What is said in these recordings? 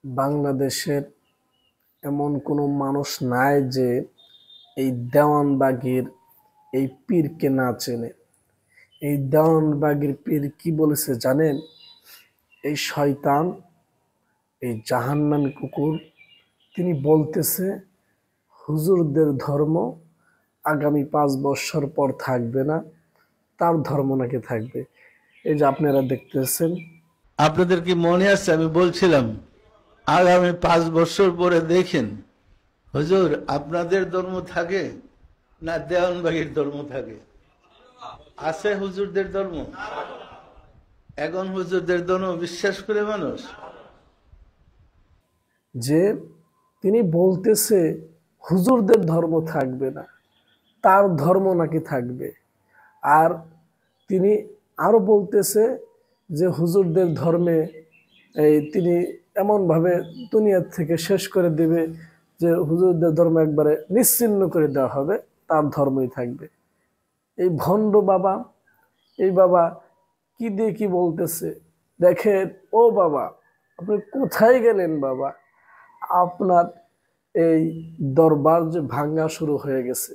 বাংলাদেশের এমন কোনো মানুষ নাই যে এই দেওয়ানবাগীর এই পীরকে না চেনে। এই দেওয়ানবাগীর পীর কি বলেছে জানেন? এই শয়তান, এই জাহান্নামী কুকুর, তিনি বলতেছে হুজুরদের ধর্ম আগামী 5 বছর পর থাকবে না, তার ধর্ম নাকি থাকবে। এই যে আপনারা দেখতেছেন। আপনাদের কি মনে আছে আমি বলছিলাম আগামী 5 বছর পরে দেখেন হুজুর আপনাদের ধর্ম থাকে না দেওয়ানবাগীর ধর্ম থাকে? আছে হুজুরদের ধর্ম? এখন হুজুরদের ধর্ম বিশ্বাস করে মানুষ? যে তিনি বলতেছে হুজুরদের ধর্ম থাকবে না, তার ধর্ম নাকি থাকবে। আর তিনি আরো বলতেছে যে হুজুরদের ধর্মে তিনি এমনভাবে দুনিয়া থেকে শেষ করে দেবে যে হুজুরদের ধর্ম একবারে নিশ্চিহ্ন করে দেওয়া হবে, তার ধর্মই থাকবে। এই ভণ্ড বাবা, এই বাবা কি দিয়ে কি বলতেছে দেখেন। ও বাবা, আপনি কোথায় গেলেন বাবা? আপনার এই দরবার যে ভাঙ্গা শুরু হয়ে গেছে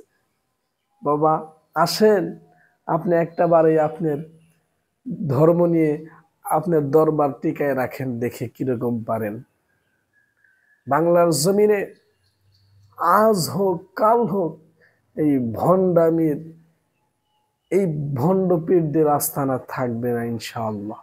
বাবা। আসেন, আপনি একটা বারে আপনার ধর্ম নিয়ে আপনার দরবার টিকায় রাখেন, দেখে কিরকম পারেন। বাংলার জমিনে আজ হোক কাল হোক এই ভণ্ডামির, এই ভণ্ড পীরদের আস্থানা থাকবে না ইনশাআল্লাহ।